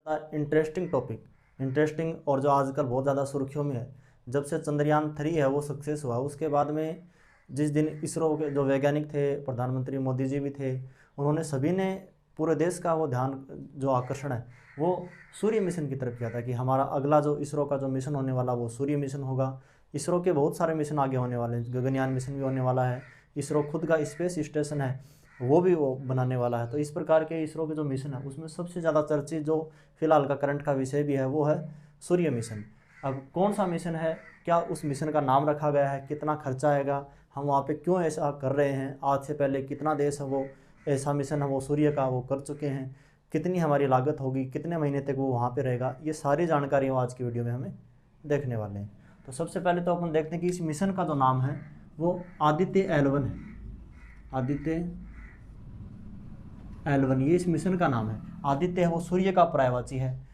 Interesting topic, interesting और जो आजकल बहुत ज़्यादा सुर्खियों में है, जब से चंद्रयान 3 है वो सक्सेस हुआ, उसके बाद में जिस दिन इसरो के जो वैज्ञानिक थे, प्रधानमंत्री मोदी जी भी थे, उन्होंने सभी ने पूरे देश का वो ध्यान, जो आकर्षण है वो सूर्य मिशन की तरफ किया था कि हमारा अगला जो इसरो का जो मिशन होने वाला वो सूर्य मिशन होगा। इसरो के बहुत सारे मिशन आगे होने वाले हैं, गगनयान मिशन भी होने वाला है, इसरो खुद का स्पेस स्टेशन है वो भी वो बनाने वाला है। तो इस प्रकार के इसरो के जो मिशन है उसमें सबसे ज़्यादा चर्चित जो फिलहाल का करंट का विषय भी है वो है सूर्य मिशन। अब कौन सा मिशन है, क्या उस मिशन का नाम रखा गया है, कितना खर्चा आएगा, हम वहाँ पे क्यों ऐसा कर रहे हैं, आज से पहले कितना देश है वो ऐसा मिशन है वो सूर्य का वो कर चुके हैं, कितनी हमारी लागत होगी, कितने महीने तक वो वहाँ पे रहेगा, ये सारी जानकारी आज की वीडियो में हमें देखने वाले हैं। तो सबसे पहले तो अपन देखते हैं कि इस मिशन का जो नाम है वो आदित्य L1 है। आदित्य L1 ये इस मिशन का नाम है। आदित्य है वो सूर्य का पर्यायवाची है,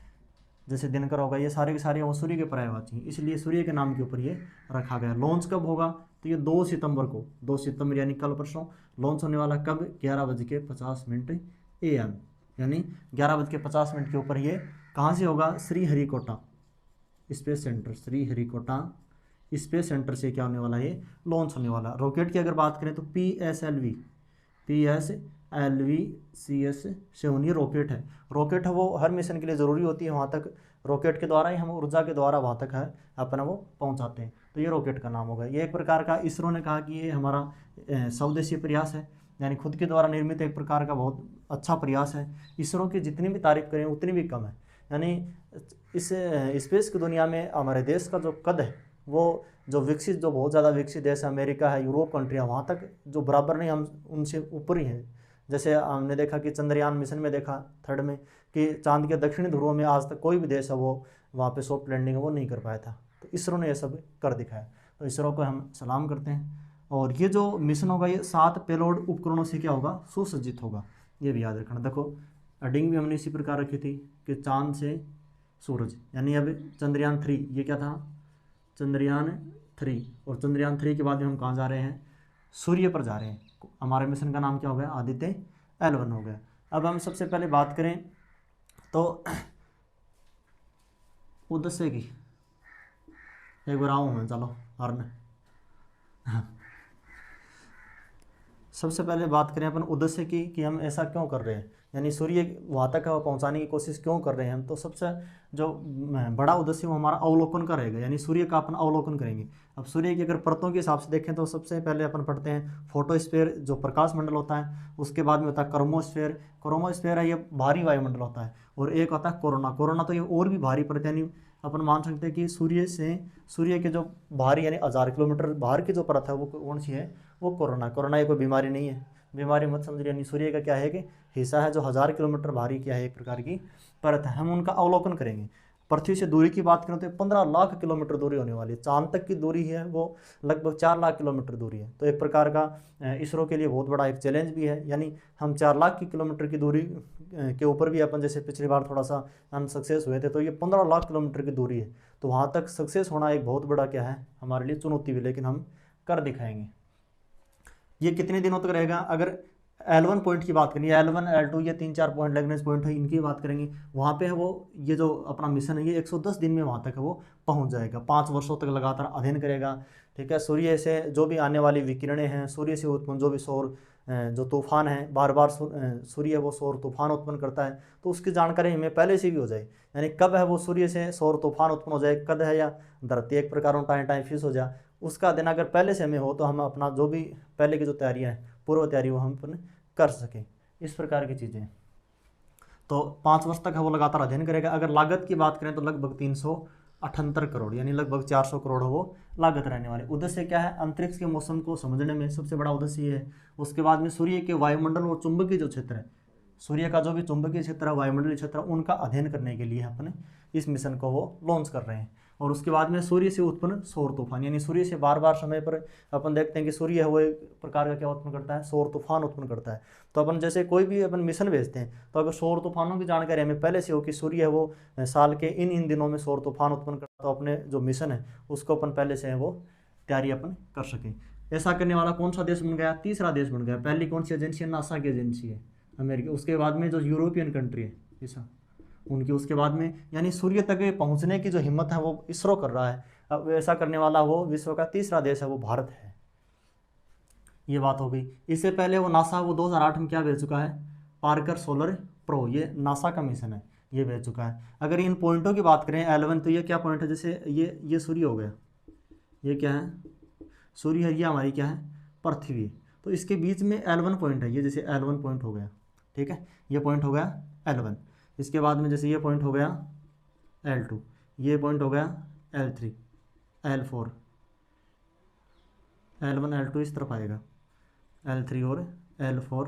जैसे दिनकर होगा, ये सारे के सारे वो सूर्य के पर्यायवाची हैं, इसलिए सूर्य के नाम के ऊपर ये रखा गया। लॉन्च कब होगा, तो ये 2 सितंबर को, 2 सितंबर यानी कल परसों लॉन्च होने वाला। कब, 11:50 AM, यानी 11:50 के ऊपर ये कहाँ से होगा, Sriharikota space centre, Sriharikota space centre से क्या होने वाला है, ये लॉन्च होने वाला। रॉकेट की अगर बात करें तो PSLV-CS से होनी रॉकेट है। रॉकेट है वो हर मिशन के लिए ज़रूरी होती है, वहाँ तक रॉकेट के द्वारा ही हम ऊर्जा के द्वारा वहाँ तक है अपना वो पहुँचाते हैं, तो ये रॉकेट का नाम होगा। ये एक प्रकार का इसरो ने कहा कि ये हमारा स्वदेशी प्रयास है, यानी खुद के द्वारा निर्मित एक प्रकार का बहुत अच्छा प्रयास है। इसरो की जितनी भी तारीफ करें उतनी भी कम है, यानी इस स्पेस की दुनिया में हमारे देश का जो कद है वो जो विकसित, जो बहुत ज़्यादा विकसित देश अमेरिका है, यूरोप कंट्रियाँ, वहाँ तक जो बराबर नहीं, हम उनसे ऊपर ही हैं। जैसे हमने देखा कि चंद्रयान मिशन में देखा 3rd में कि चांद के दक्षिणी ध्रुवों में आज तक कोई भी देश है वो वहाँ पे सॉफ्ट लैंडिंग है वो नहीं कर पाया था, तो इसरो ने यह सब कर दिखाया। तो इसरो को हम सलाम करते हैं। और ये जो मिशन होगा ये 7 पेलोड उपकरणों से क्या होगा, सुसज्जित होगा, ये भी याद रखना। देखो हेडिंग भी हमने इसी प्रकार रखी थी कि चांद से सूरज, यानी अब चंद्रयान 3 ये क्या था, चंद्रयान 3, और चंद्रयान 3 के बाद में हम कहाँ जा रहे हैं, सूर्य पर जा रहे हैं। हमारे मिशन का नाम क्या हो गया, आदित्य L1 हो गया। अब हम सबसे पहले बात करें तो उद्देश्य की, एक बार आऊँ मैं, चलो हरने सबसे पहले बात करें अपन उद्देश्य की कि हम ऐसा क्यों कर रहे हैं, यानी सूर्य वहाँ तक पहुँचाने की कोशिश क्यों कर रहे हैं हम। तो सबसे जो बड़ा उद्देश्य वो हमारा अवलोकन का रहेगा, यानी सूर्य का अपन अवलोकन करेंगे। अब सूर्य की अगर परतों के हिसाब से देखें तो सबसे पहले अपन पढ़ते हैं फोटोस्फीयर, जो प्रकाश मंडल होता है, उसके बाद में होता है क्रोमोस्फीयर। क्रोमोस्फीयर है ये भारी वायुमंडल होता है, और एक होता है कोरोना। कोरोना तो ये और भी भारी पड़ता है, यानी अपन मान सकते हैं कि सूर्य के जो बाहरी यानी 1000 किलोमीटर बाहर की जो परत है वो कौन सी है, वो कोरोना। कोरोना ये कोई बीमारी नहीं है, बीमारी मत समझिए, यानी सूर्य का क्या है कि हिस्सा है जो 1000 किलोमीटर बाहरी क्या है, एक प्रकार की परत है। हम उनका अवलोकन करेंगे। पृथ्वी से दूरी की बात करें तो 15 लाख किलोमीटर दूरी होने वाली है। चांद तक की दूरी है वो लगभग 4 लाख किलोमीटर दूरी है, तो एक प्रकार का इसरो के लिए बहुत बड़ा एक चैलेंज भी है। यानी हम 4 लाख की किलोमीटर की दूरी के ऊपर भी अपन, जैसे पिछली बार थोड़ा सा हम सक्सेस हुए थे, तो ये 15 लाख किलोमीटर की दूरी है, तो वहाँ तक सक्सेस होना एक बहुत बड़ा क्या है हमारे लिए चुनौती भी, लेकिन हम कर दिखाएंगे। ये कितने दिनों तक रहेगा, अगर L1 पॉइंट की बात करें, L1 L2 ये 3-4 पॉइंट लैग्रेंज पॉइंट है, इनकी बात करेंगे। वहाँ पे है वो ये जो अपना मिशन है ये 110 दिन में वहाँ तक है वो पहुँच जाएगा, 5 वर्षों तक लगातार अध्ययन करेगा। ठीक है, सूर्य से जो भी आने वाली विकिरणें हैं, सूर्य से उत्पन्न जो भी सौर जो तूफान है, बार बार सूर्य वो सौर तूफान उत्पन्न करता है, तो उसकी जानकारी हमें पहले से भी हो जाए, यानी कब है वो सूर्य से सौर तूफान उत्पन्न हो जाए, कद है या धरती एक प्रकार टाइम फिक्स हो जाए, उसका दिन अगर पहले से हमें हो तो हम अपना जो भी पहले की जो तैयारियाँ हैं, पूर्व तैयारी, वो हम अपन कर सकें। इस प्रकार की चीज़ें, तो 5 वर्ष तक है वो लगातार अध्ययन करेगा। अगर लागत की बात करें तो लगभग 378 करोड़, यानी लगभग 400 करोड़ वो लागत रहने वाली। उद्देश्य क्या है, अंतरिक्ष के मौसम को समझने में सबसे बड़ा उद्देश्य ये है। उसके बाद में सूर्य के वायुमंडल और चुंबकीय जो क्षेत्र है, सूर्य का जो भी चुंबकीय क्षेत्र है, वायुमंडलीय क्षेत्र है, उनका अध्ययन करने के लिए अपने इस मिशन को वो लॉन्च कर रहे हैं। और उसके बाद में सूर्य से उत्पन्न सौर तूफान, यानी सूर्य से बार बार समय पर अपन देखते हैं कि सूर्य है वो एक प्रकार का क्या उत्पन्न करता है, सौर तूफान उत्पन्न करता है। तो अपन जैसे कोई भी अपन मिशन भेजते हैं, तो अगर सौर तूफानों की जानकारी हमें पहले से हो कि सूर्य है वो साल के इन दिनों में सौर तूफान उत्पन्न करता है, तो अपने जो मिशन है उसको अपन पहले से है वो तैयारी अपन कर सकें। ऐसा करने वाला कौन सा देश बन गया, तीसरा देश बन गया। पहली कौन सी एजेंसी है, नासा की एजेंसी है, अमेरिका। उसके बाद में जो यूरोपियन कंट्री है, ऐसा उनकी उसके बाद में यानी सूर्य तक पहुंचने की जो हिम्मत है वो इसरो कर रहा है। अब ऐसा करने वाला वो विश्व का तीसरा देश है, वो भारत है। ये बात हो गई। इससे पहले वो नासा वो 2008 में क्या भेज चुका है, पार्कर सोलर प्रो, ये नासा का मिशन है, ये भेज चुका है। अगर इन पॉइंटों की बात करें L1, तो ये क्या पॉइंट है, जैसे ये सूर्य हो गया, ये क्या है, सूर्य है, ये हमारी क्या है, पृथ्वी। तो इसके बीच में L1 पॉइंट है, ये जैसे L1 पॉइंट हो गया, ठीक है, ये पॉइंट हो गया L1। इसके बाद में जैसे ये पॉइंट हो गया L2, ये पॉइंट हो गया L3, L4, L1 L2 इस तरफ आएगा, L3 और L4,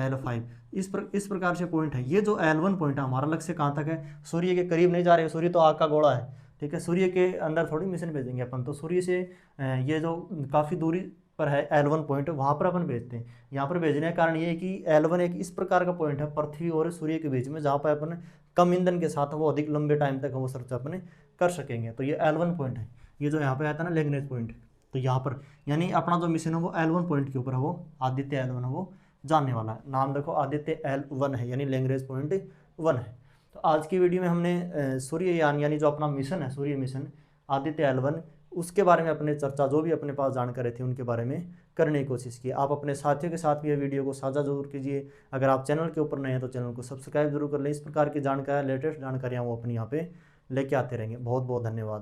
L5, इस प्रकार से पॉइंट है। ये जो L1 पॉइंट है हमारा लक्ष्य कहाँ तक है, सूर्य के करीब नहीं जा रहे, सूर्य तो आग का गोला है, ठीक है, सूर्य के अंदर थोड़ी मिशन भेजेंगे अपन, तो सूर्य से ये जो काफ़ी दूरी पर है L1 पॉइंट, वहाँ पर अपन भेजते हैं। यहाँ पर भेजने का कारण ये है कि L1 एक इस प्रकार का पॉइंट है पृथ्वी और सूर्य के बीच में, जहाँ पर अपन कम ईंधन के साथ वो अधिक लंबे टाइम तक वो सर्च अपने कर सकेंगे। तो ये L1 पॉइंट है। ये जो यहाँ पे आता है ना लैग्रेंज पॉइंट, तो यहाँ पर यानी अपना जो मिशन है वो L1 पॉइंट के ऊपर है, वो आदित्य L1 है, वो जानने वाला है। नाम देखो आदित्य L1 है, यानी लैग्रेंज पॉइंट 1 है। तो आज की वीडियो में हमने सूर्ययान यानी जो अपना मिशन है, सूर्य मिशन आदित्य L1, उसके बारे में अपने चर्चा, जो भी अपने पास जानकारी थी उनके बारे में करने की कोशिश की। आप अपने साथियों के साथ भी ये वीडियो को साझा जरूर कीजिए। अगर आप चैनल के ऊपर नए हैं तो चैनल को सब्सक्राइब जरूर कर लें। इस प्रकार की जानकारी, लेटेस्ट जानकारियाँ वो अपनी यहाँ पे लेके आते रहेंगे। बहुत बहुत धन्यवाद।